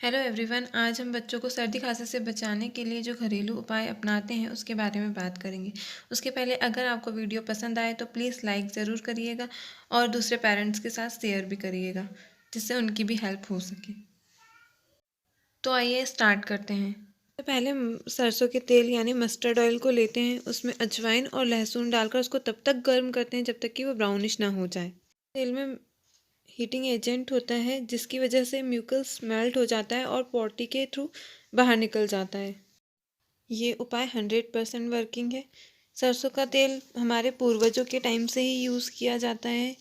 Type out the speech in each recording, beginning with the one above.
Hello everyone, आज हम बच्चों को सर्दी खांसी से बचाने के लिए जो घरेलू उपाय अपनाते हैं उसके बारे में बात करेंगे। उसके पहले अगर आपको वीडियो पसंद आए तो प्लीज़ लाइक ज़रूर करिएगा और दूसरे पेरेंट्स के साथ शेयर भी करिएगा, जिससे उनकी भी हेल्प हो सके। तो आइए स्टार्ट करते हैं। तो पहले सरसों के तेल यानी मस्टर्ड ऑयल को लेते हैं, उसमें अजवाइन और लहसुन डालकर उसको तब तक गर्म करते हैं जब तक कि वो ब्राउनिश ना हो जाए। तेल में हीटिंग एजेंट होता है जिसकी वजह से म्यूकस मेल्ट हो जाता है और पॉटी के थ्रू बाहर निकल जाता है। ये उपाय 100% वर्किंग है। सरसों का तेल हमारे पूर्वजों के टाइम से ही यूज़ किया जाता है।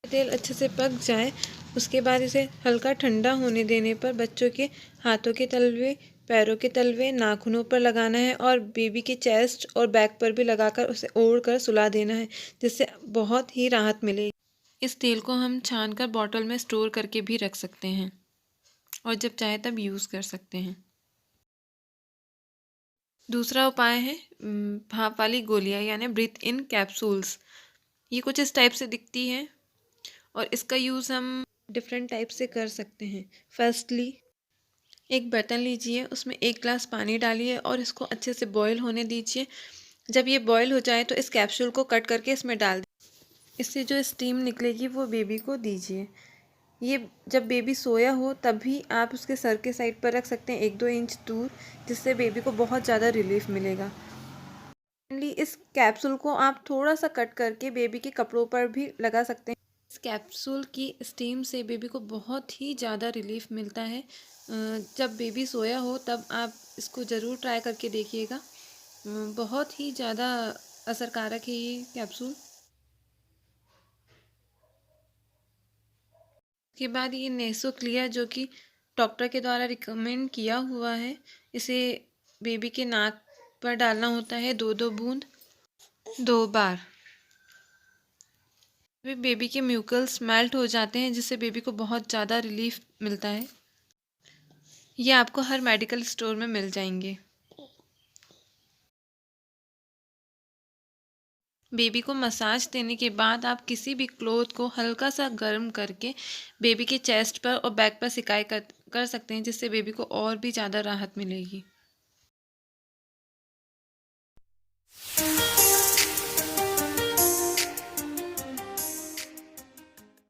तेल अच्छे से पक जाए उसके बाद इसे हल्का ठंडा होने देने पर बच्चों के हाथों के तलवे, पैरों के तलवे, नाखूनों पर लगाना है और बेबी के चेस्ट और बैक पर भी लगाकर उसे ओढ़ कर सुला देना है, जिससे बहुत ही राहत मिलेगी। इस तेल को हम छानकर बॉटल में स्टोर करके भी रख सकते हैं और जब चाहे तब यूज़ कर सकते हैं। दूसरा उपाय है भाप वाली गोलियां यानी ब्रीथ इन कैप्सूल्स। ये कुछ इस टाइप से दिखती है और इसका यूज़ हम डिफरेंट टाइप से कर सकते हैं। फर्स्टली एक बर्तन लीजिए, उसमें 1 ग्लास पानी डालिए और इसको अच्छे से बॉईल होने दीजिए। जब ये बॉईल हो जाए तो इस कैप्सूल को कट करके इसमें डाल दीजिए। इससे जो स्टीम निकलेगी वो बेबी को दीजिए। ये जब बेबी सोया हो तभी आप उसके सर के साइड पर रख सकते हैं 1-2 इंच दूर, जिससे बेबी को बहुत ज़्यादा रिलीफ मिलेगा। इस कैप्सूल को आप थोड़ा सा कट करके बेबी के कपड़ों पर भी लगा सकते हैं। इस कैप्सूल की स्टीम से बेबी को बहुत ही ज़्यादा रिलीफ मिलता है। जब बेबी सोया हो तब आप इसको ज़रूर ट्राई करके देखिएगा। बहुत ही ज़्यादा असरकारक है ये कैप्सूल। के बाद ये नेसो क्लियर जो कि डॉक्टर के द्वारा रिकमेंड किया हुआ है, इसे बेबी के नाक पर डालना होता है 2-2 बूंद 2 बार। बेबी के म्यूकल्स मेल्ट हो जाते हैं जिससे बेबी को बहुत ज़्यादा रिलीफ मिलता है। ये आपको हर मेडिकल स्टोर में मिल जाएंगे। बेबी को मसाज देने के बाद आप किसी भी क्लॉथ को हल्का सा गर्म करके बेबी के चेस्ट पर और बैक पर सिकाई कर सकते हैं, जिससे बेबी को और भी ज़्यादा राहत मिलेगी।